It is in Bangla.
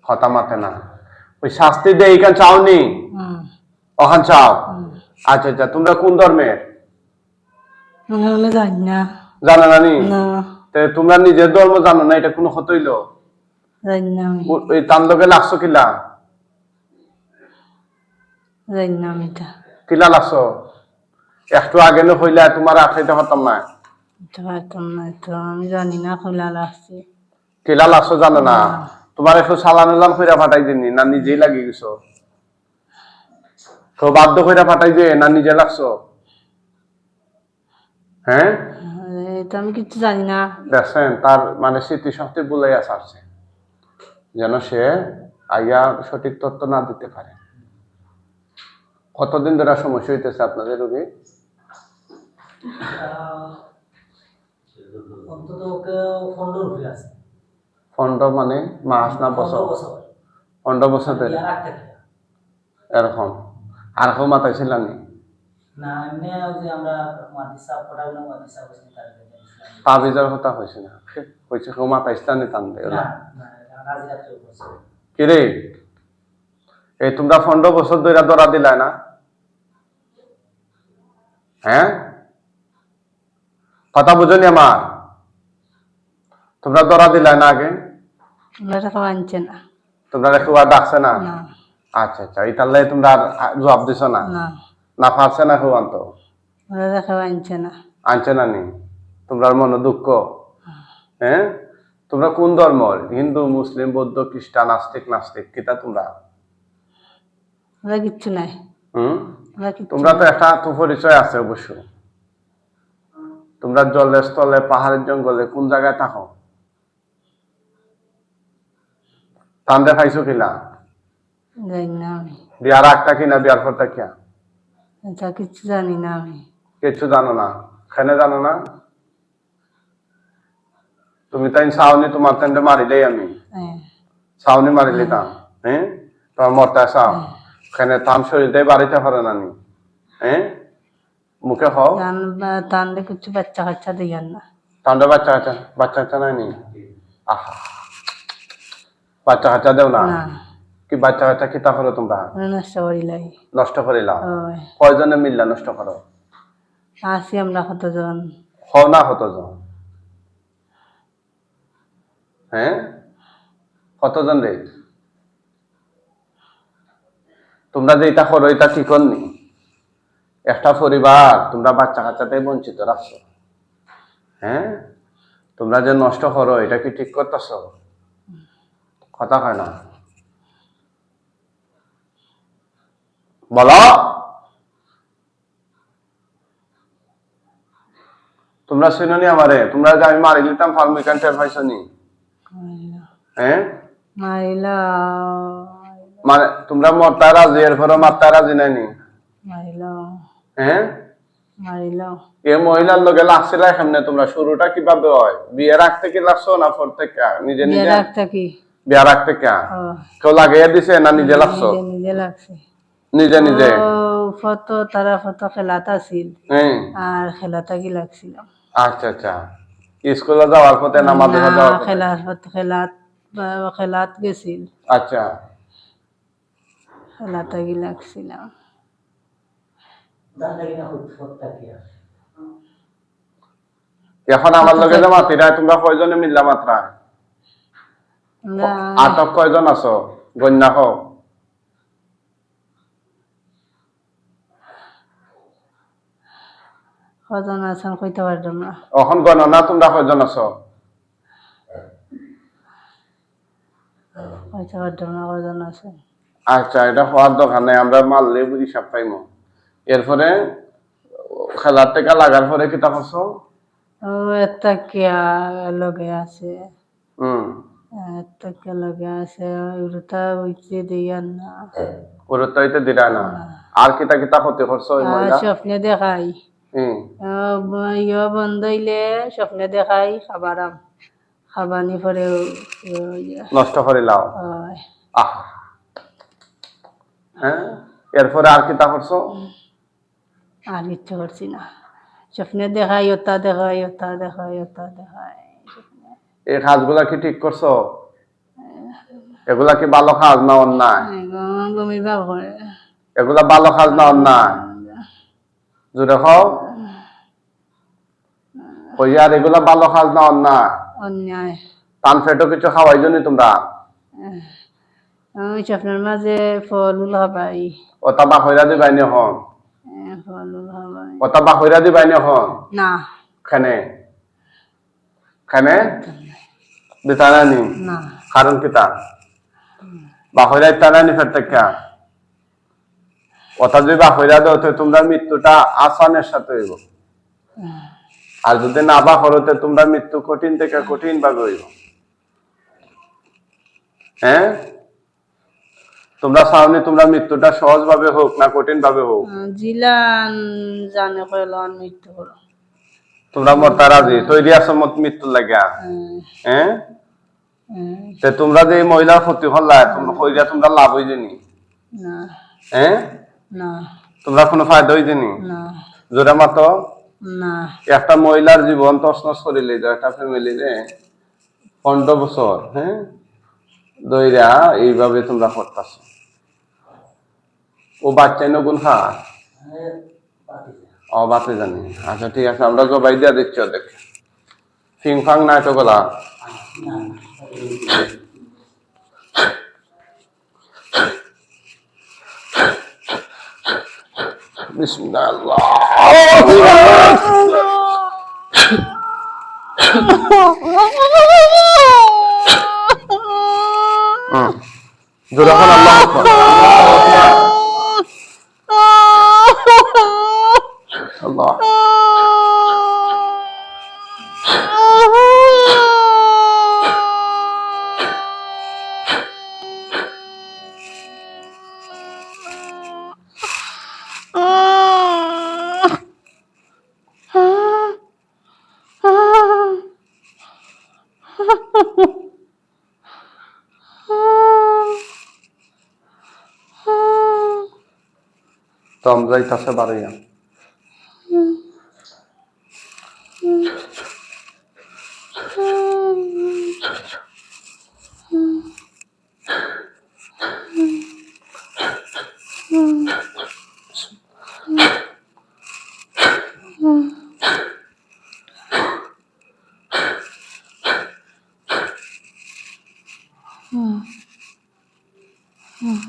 কথা মাতে না ওই শাস্তি দেয় এখান চাওনি ওখান চাও আচ্ছা আচ্ছা তোমরা কোন ধর্মের জানি না জানো না নি না তোমরা নিজের ধর্ম জানো না এটা কোনো হত হইল জানি না আমি ওই তান্ডকে লাগছো কিলা জানি না আমি তা কিলা লাগছো একটু আগে না হইলে তোমার আঠাইতে হতাম না পারতাম না তো আমি জানি না খোলা লাগছে কিলা লাগছো জানো না তোমার একটু সালানো জান কইরা ফাটাই দিনি না নিজেই লাগি গেছো তো বাধ্য কইরা ফাটাই দিয়ে না নিজে লাগছো হ্যাঁ এটা আমি কিছু জানি না দেখছেন তার মানে স্মৃতিশক্তি বুলাইয়া ছাড়ছে যেন সে আইয়া সঠিক তথ্য না দিতে পারে কতদিন ধরে সমস্যা হইতেছে আপনাদের রোগী ফন্ড মানে মাস না বছর 15 বছর ধরে এরকম আর কেউ মাথাইছিল নি তাবিজের কথা হয়েছে না হয়েছে কেউ মাথাইছিল নি টান দেয় কিরে এই তোমরা 15 বছর ধরে ধরা দিলাই না হ্যাঁ কথা বুঝনি আমার তোমরা ধরা দিলাই না আগে আনছে না তোমরা কেউ আর ডাকছে না আচ্ছা আচ্ছা এটার তোমরা জবাব দিছ না না পারছে না কেউ আনতো আনছে না আনছে না নি তোমরা মনে দুঃখ হ্যাঁ তোমরা কোন ধর্ম হিন্দু মুসলিম বৌদ্ধ খ্রিস্টান আস্তিক নাস্তিক কিতা তোমরা কিচ্ছু নাই তোমরা তো একটা পরিচয় আছে অবশ্য তোমরা জলের স্থলে পাহাড়ের জঙ্গলে কোন জায়গায় থাকো তান্দে খাইছো কিনা বিয়ার আগটা কিনা বিয়ার পরটা কিয়া কিছু জানি না আমি কিছু জানো না খেনে জানো না তুমি তাই সাউনি তোমার তেন্ডে মারিলেই আমি সাউনি মারিলি তাম হ্যাঁ তোমার মরতা চাও খেনে তাম শরীরতে বাড়িতে পারে না নি হ্যাঁ মুখে হও তান্ডে কিছু বাচ্চা কাচ্চা দিয়ান না তান্ডে বাচ্চা কাচ্চা নাই নি আহা বাচ্চা কাচ্চা দেও না কি বাচ্চা কাচ্চা কিতা করো তোমরা নষ্ট করিলাম কয়জনে মিললা নষ্ট করো আছি আমরা কতজন হও না কতজন হ্যাঁ কতজন রে তোমরা যে এটা করো এটা কি করনি একটা পরিবার তোমরা বাচ্চা কাচ্চাতে বঞ্চিত রাখছো হ্যাঁ তোমরা যে নষ্ট করো এটা কি ঠিক করতেছ কথা হয় না বলো তোমরা শুনোনি আমারে তোমরা যে আমি মারি দিতাম ফার্মিকান টের পাইছো নি হ্যাঁ মারিলা মানে তোমরা মরতা রাজি এরপরে মারতা রাজি নাইনি হ্যাঁ এ মহিলার লোকে লাগছিল এখানে তোমরা শুরুটা কিভাবে হয় বিয়ে রাখতে কি লাগছো না পর থেকে নিজে নিজে বিয়ে রাখতে কে কেউ লাগিয়ে দিছে না নিজে লাগছো নিজে নিজে ফটো তারা ফটো খেলাত আছিল আর খেলাটা কি লাগছিল আচ্ছা আচ্ছা স্কুলে যাওয়ার পথে না মাদ্রাসা যাওয়ার পথে খেলাত গেছিল আচ্ছা খেলাটা কি লাগছিল এখন আমার লগে যে মাতিরা তোমরা কয়জনে মিললা মাত্রা আটক কয়জন আছো গণ্যা হোক কজন আছেন কইতে পারলাম না এখন গণনা তোমরা কয়জন আছো কইতে পারলাম না কজন আছে আচ্ছা এটা হওয়ার দরকার নাই আমরা মারলে বুঝি সব পাইমো এরপরে খেলার টেকা লাগার পরে কিতা করছো একটা কিয়া লগে আছে একটা কিয়া লগে আছে ওটা হইতে দিয়ান না ওটা হইতে দিরা না আর কিতা কিতা ক্ষতি করছো ওই মহিলা স্বপ্নে দেখাই বন্ধ হইলে স্বপ্নে দেখাই খাবানি পরে নষ্ট করে লাও হ্যাঁ এরপরে আর কিতা করছো আর ইচ্ছে করছি না স্বপ্নে দেখাই ওটা দেখাই এই কাজগুলা কি ঠিক করছো এগুলা কি ভালো কাজ না অন্যায়? বমির ভাব করে। এগুলা ভালো কাজ না অন্যায়? জোরে খাও আর এগুলা ভালো কাজ না অন্যায়? অন্যায়। পান ফেটো কিছু খাওয়াই জন্য তোমরা আমি স্বপ্নের মাঝে ফল হবাই। ওটা বা হইরা দিবাই নি হন? ফল হবাই ওটা বা হইরা দিবাই নি হন? না। খানে খানে বিতানা নি? না। কারণ কিতা বা হইরা ইতানা নি ফের থেকে ওটা যদি বা হইরা দাও তো তোমরা মৃত্যুটা আসানের সাথে হইব, আর যদি না বা করতে তোমরা মৃত্যু কঠিন থেকে কঠিন ভাবে হইব। হ্যাঁ, তোমরা চাওনি তোমরা মৃত্যুটা সহজ ভাবে হোক না কঠিন ভাবে হোক? জিলান জানে কইলান মৃত্যু করো। তোমরা মরতা রাজি তৈরি আছো মৃত্যুর লাগিয়া? হ্যাঁ, তে তোমরা যে মহিলার ক্ষতি হল্লা তোমরা কইরা তোমরা লাভ হইজনি? না। হ্যাঁ, না। তোমরা কোনো ফায়দা হইজনি? না। জোরে মাতো। না। একটা মহিলার জীবন তছনছ করে লইল একটা ফ্যামিলিরে 15 বছর। হ্যাঁ, দইরা এইভাবে তোমরা করতাছ। ও বাচ্চা নগুন খা ও বাতে জানি। আচ্ছা ঠিক আছে, আমরা জবাই দিয়া দিচ্ছি ওদের ফিং ফাং নাই তো গলা। বিসমিল্লাহ জোরাখন আল্লাহ আকবার। আল্লাহ তো আমরা যাইতাছে বাড়াইয়া হুম।